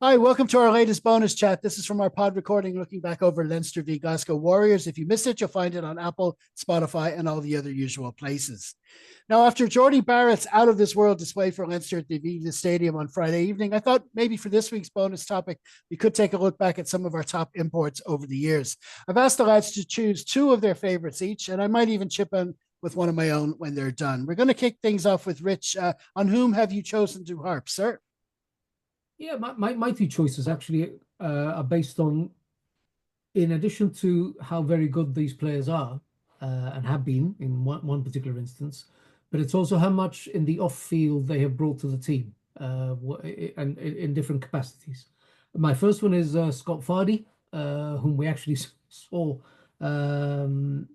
Hi, welcome to our latest bonus chat. This is from our pod recording looking back over Leinster v Glasgow Warriors. If you missed it, you'll find it on Apple, Spotify, and all the other usual places. Now, after Jordy Barrett's out of this world display for Leinster at the Aviva Stadium on Friday evening, I thought maybe for this week's bonus topic, we could take a look back at some of our top imports over the years. I've asked the lads to choose two of their favorites each, and I might even chip in with one of my own when they're done. We're going to kick things off with Rich. On whom have you chosen to harp, sir? Yeah, my two choices actually are based on, in addition to how very good these players are and have been in one particular instance, but it's also how much in the off field they have brought to the team and in different capacities. My first one is Scott Fardy, whom we actually saw in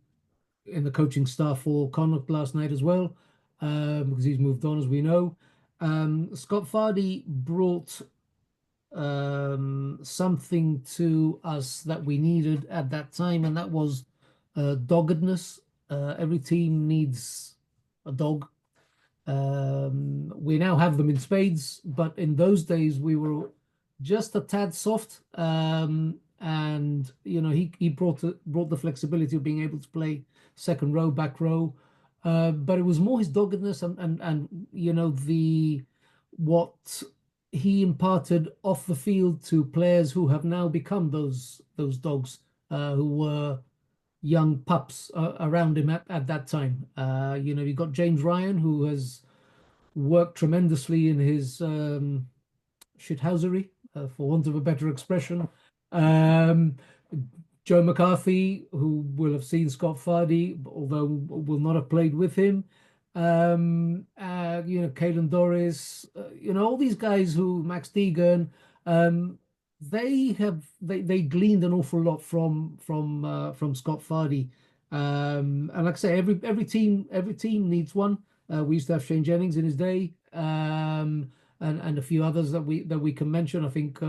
the coaching staff for Connacht last night as well, because he's moved on, as we know. Scott Fardy brought something to us that we needed at that time, and that was doggedness. Every team needs a dog. We now have them in spades, but in those days we were just a tad soft. And he brought the flexibility of being able to play second row, back row. But it was more his doggedness and the what he imparted off the field to players who have now become those dogs, who were young pups around him at that time. You got James Ryan, who has worked tremendously in his shithousery, for want of a better expression. Um, Joe McCarthy, who will have seen Scott Fardy, although will not have played with him. Caelan Doris, all these guys Max Deegan, they gleaned an awful lot from Scott Fardy. And like I say, every team needs one. We used to have Shane Jennings in his day, and a few others that we can mention. I think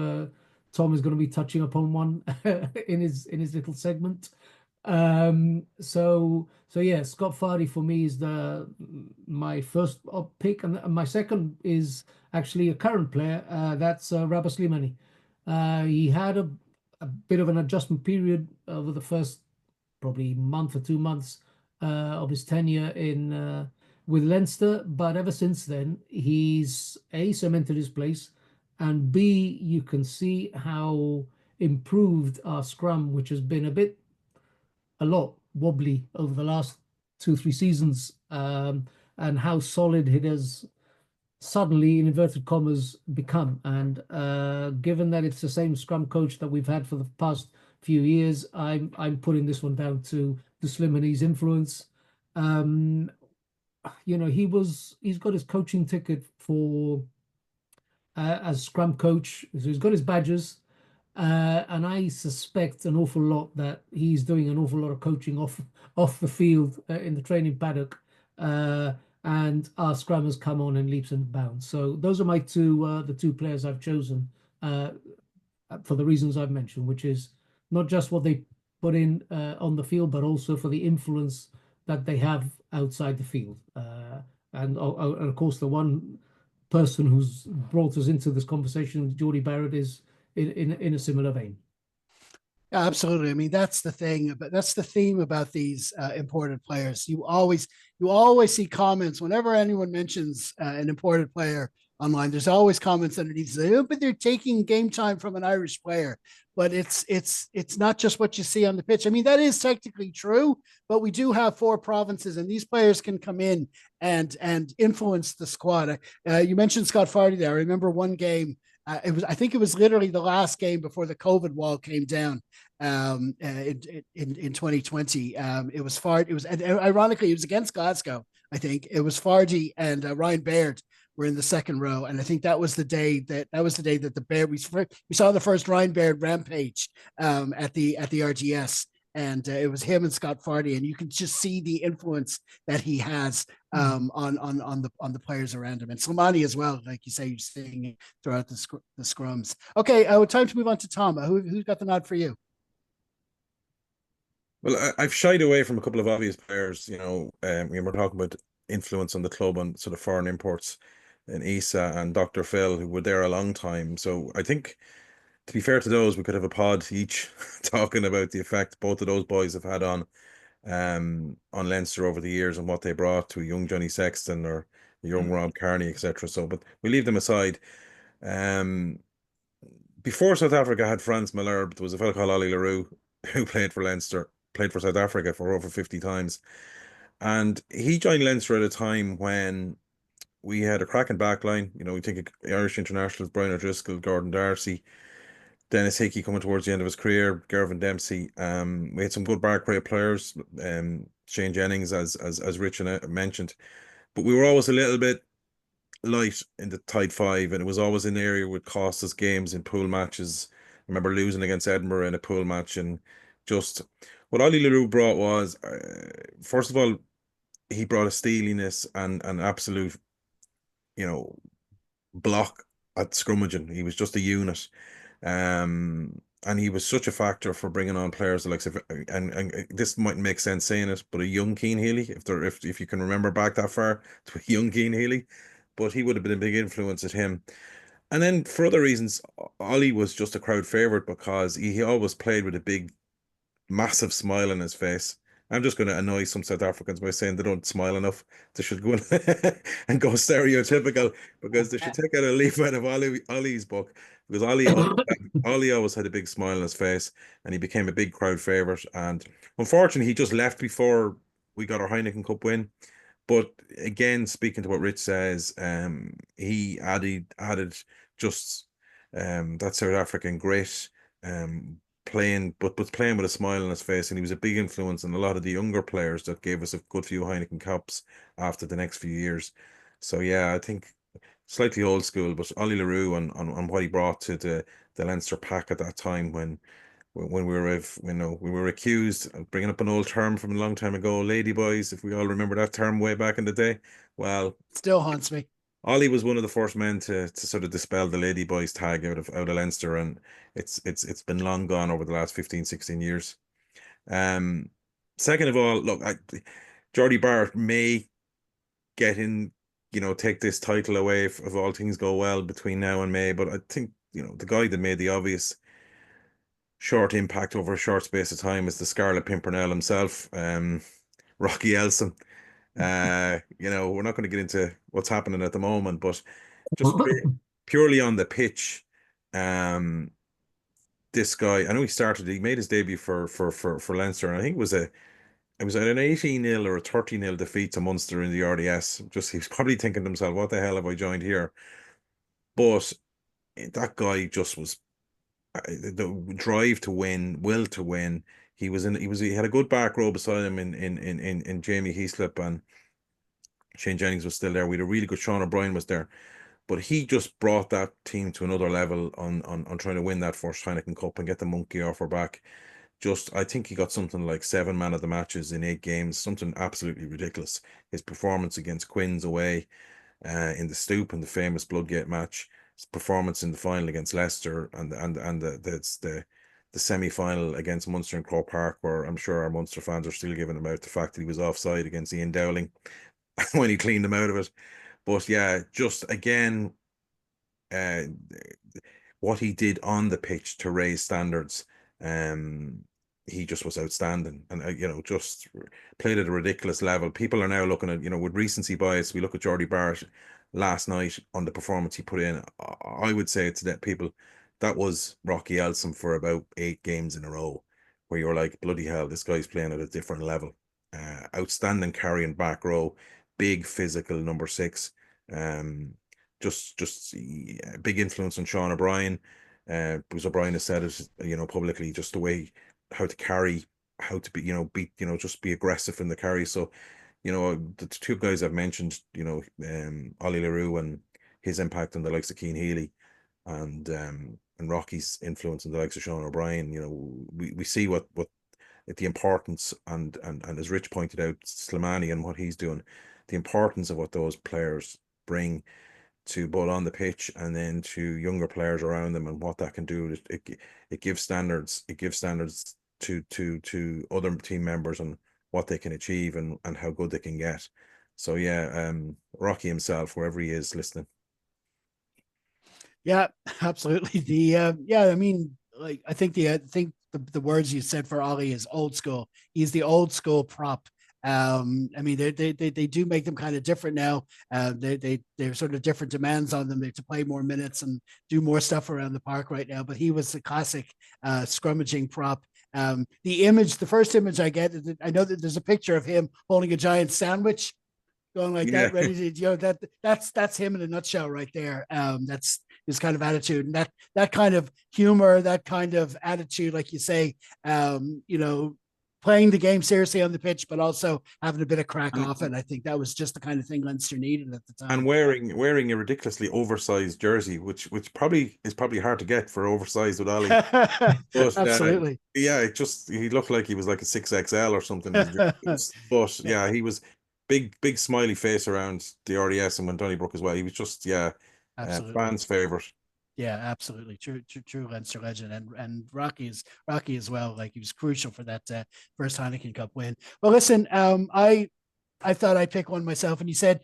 Tom is going to be touching upon one in his little segment. So yeah, Scott Fardy for me is my first pick, and my second is actually a current player. That's Rabah Slimani. He had a bit of an adjustment period over the first probably month or 2 months of his tenure in with Leinster, but ever since then he's A, cemented his place, and B, you can see how improved our scrum, which has been a lot wobbly over the last 2, 3 seasons, and how solid it has suddenly, in inverted commas, become. And given that it's the same scrum coach that we've had for the past few years, I'm putting this one down to the Slimani's influence. He's got his coaching ticket for as scrum coach, so he's got his badges. And I suspect an awful lot that he's doing an awful lot of coaching off the field, in the training paddock, and our scrum has come on in leaps and bounds. So those are the two players I've chosen for the reasons I've mentioned, which is not just what they put in on the field, but also for the influence that they have outside the field. And of course, the one person who's brought us into this conversation, Geordie Barrett, is in a similar vein. Yeah, absolutely. I mean, that's the thing, but that's the theme about these imported players. You always see comments whenever anyone mentions an imported player online. There's always comments underneath saying, "Oh, but they're taking game time from an Irish player." But it's not just what you see on the pitch. I mean, that is technically true, but we do have four provinces, and these players can come in and influence the squad. You mentioned Scott Fardy there. I remember one game. I think it was literally the last game before the COVID wall came down, in 2020. It was Fardy. And ironically, it was against Glasgow. I think it was Fardy and Ryan Baird were in the second row, and I think that the Baird we saw the first Ryan Baird rampage at the RTS. And it was him and Scott Fardy, and you can just see the influence that he has on the players around him, and Slimani as well. Like you say, you're seeing throughout the scrums. Okay, time to move on to Tom. Who's got the nod for you? Well, I've shied away from a couple of obvious players, when we're talking about influence on the club on sort of foreign imports. and Isa and Dr. Phil, who were there a long time. So I think, to be fair to those, we could have a pod each talking about the effect both of those boys have had on Leinster over the years and what they brought to a young Johnny Sexton or a young Rob Kearney, etc. So, but we leave them aside. Um, Before South Africa had Franz Malherbe, there was a fellow called Ollie Leroux who played for Leinster, played for South Africa for over 50 times. And he joined Leinster at a time when we had a cracking back line. You know, we think of Irish internationals, Brian O'Driscoll, Gordon Darcy, Dennis Hickey coming towards the end of his career, Gervin Dempsey. We had some good back rate players, Shane Jennings, as Rich mentioned. But we were always a little bit light in the tight five, and it was always an area would cost us games in pool matches. I remember losing against Edinburgh in a pool match, and just what Ollie Leroux brought was, first of all, he brought a steeliness and an absolute, you know, block at scrummaging. He was just a unit. And he was such a factor for bringing on players like, and this might make sense saying it, but a young Keane Healy, if you can remember back that far to a young Keane Healy, but he would have been a big influence at him. And then for other reasons, Ollie was just a crowd favorite because he always played with a big massive smile on his face. I'm just going to annoy some South Africans by saying they don't smile enough. They should go and go stereotypical, because they should take out a leaf out of Ollie's book, because Ollie always had a big smile on his face, and he became a big crowd favorite. And unfortunately, he just left before we got our Heineken Cup win. But again, speaking to what Rich says, he added just that South African grit, playing playing with a smile on his face, and he was a big influence on a lot of the younger players that gave us a good few Heineken Cups after the next few years. So yeah, I think slightly old school, but Ollie Leroux on what he brought to the Leinster pack at that time when we were, we were accused of bringing up an old term from a long time ago, lady boys, if we all remember that term way back in the day. Well, Still haunts me. Ollie was one of the first men to sort of dispel the lady boys tag out of Leinster, and it's been long gone over the last 15, 16 years. Um, Second of all, look, Geordie Barrett may get in, take this title away if all things go well between now and May, but I think, the guy that made the obvious short impact over a short space of time is the Scarlet Pimpernel himself, Rocky Elsom. We're not going to get into what's happening at the moment, but just purely on the pitch, this guy, I know he made his debut for Leinster, and I think it was an 18-0 or a 30-0 defeat to Munster in the RDS. Just, he's probably thinking to himself, what the hell have I joined here? But that guy just was the drive to win, will to win. He had a good back row beside him in Jamie Heaslip, and Shane Jennings was still there. We had a really good Sean O'Brien was there, but he just brought that team to another level on trying to win that first Heineken Cup and get the monkey off our back. Just, I think he got something like 7 man of the matches in 8 games, something absolutely ridiculous. His performance against Quins away, in the Stoop in the famous Bloodgate match, his performance in the final against Leicester, and the semi-final against Munster in Croke Park, where I'm sure our Munster fans are still giving him out the fact that he was offside against Ian Dowling when he cleaned him out of it. But yeah, just again, uh, what he did on the pitch to raise standards, he just was outstanding, and just played at a ridiculous level. People are now looking at, with recency bias, we look at Geordie Barrett last night on the performance he put in. I would say to that people, that was Rocky Elsom for about 8 games in a row, where you're like, bloody hell, this guy's playing at a different level. Outstanding carrying back row, big physical number 6. Just a big influence on Sean O'Brien, because O'Brien has said it, publicly, just the way how to carry, how to be, just be aggressive in the carry. So, the 2 guys I've mentioned, Ollie Leroux and his impact on the likes of Keane Healy, and Rocky's influence on the likes of Sean O'Brien. We see what the importance, and as Rich pointed out, Slimani and what he's doing, the importance of what those players bring to both on the pitch and then to younger players around them, and what that can do. It gives standards. It gives standards to other team members and what they can achieve and how good they can get. So yeah, Rocky himself, wherever he is listening, Yeah, absolutely. Yeah, I mean, like I think the words you said for Ollie is old school. He's the old school prop. I mean, they do make them kind of different now. They're sort of different demands on them. They have to play more minutes and do more stuff around the park right now. But he was the classic scrummaging prop. The first image I get, I know that there's a picture of him holding a giant sandwich going like Yeah. that, ready to, that's him in a nutshell right there. That's his kind of attitude, and that kind of humor, that kind of attitude, like you say, playing the game seriously on the pitch, but also having a bit of crack And, off it. I think that was just the kind of thing Leinster needed at the and time. wearing a ridiculously oversized jersey, which probably is probably hard to get for oversized with Ali. But Absolutely. yeah, he looked like he was like a 6XL or something. His jersey was- But yeah, he was big smiley face around the RDS and when Donnybrook as well. He was just Absolutely. fans' favorite. Yeah, absolutely. True Leinster legend, and Rocky as well. Like he was crucial for that first Heineken Cup win. Well, listen, I thought I'd pick one myself, and you said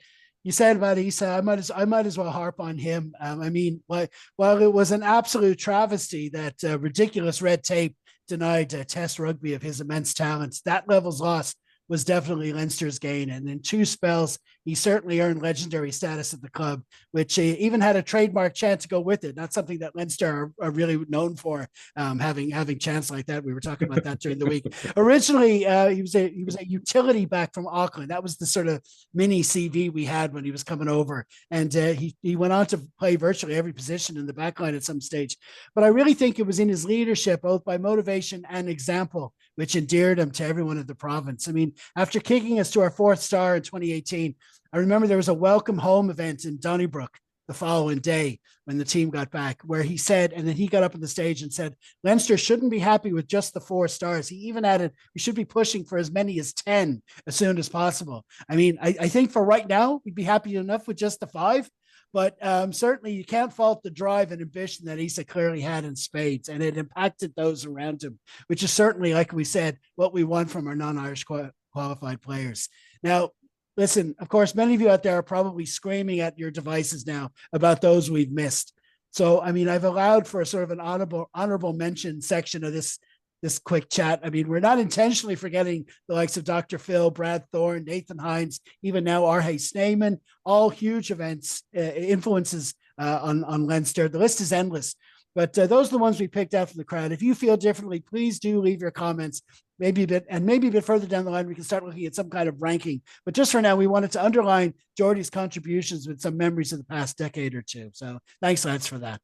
about Isa. I might as well harp on him. I mean, while it was an absolute travesty that ridiculous red tape denied Test Rugby of his immense talents, that level's loss was definitely Leinster's gain. And in two spells, he certainly earned legendary status at the club, which even had a trademark chant to go with it. Not something that Leinster are really known for, having chants like that. We were talking about that during the week. Originally, he was a utility back from Auckland. That was the sort of mini CV we had when he was coming over, and he went on to play virtually every position in the backline at some stage. But I really think it was in his leadership, both by motivation and example, which endeared him to everyone in the province. I mean, after kicking us to our fourth star in 2018, I remember there was a welcome home event in Donnybrook the following day when the team got back, where he said, and then he got up on the stage and said, Leinster shouldn't be happy with just the 4 stars. He even added, we should be pushing for as many as 10 as soon as possible. I mean, I think for right now, we'd be happy enough with just the 5. But certainly, you can't fault the drive and ambition that Isa clearly had in spades, and it impacted those around him, which is certainly, like we said, what we want from our non-Irish qualified players. Now, listen, of course, many of you out there are probably screaming at your devices now about those we've missed. So, I mean, I've allowed for a sort of an honorable mention section of this quick chat. I mean, we're not intentionally forgetting the likes of Dr. Phil, Brad Thorne, Nathan Hines, even now Arhe Sneyman, all huge events, influences on Leinster. The list is endless. But those are the ones we picked out from the crowd. If you feel differently, please do leave your comments. Maybe a bit further down the line, we can start looking at some kind of ranking. But just for now, we wanted to underline Jordy's contributions with some memories of the past decade or two. So thanks, lads, for that.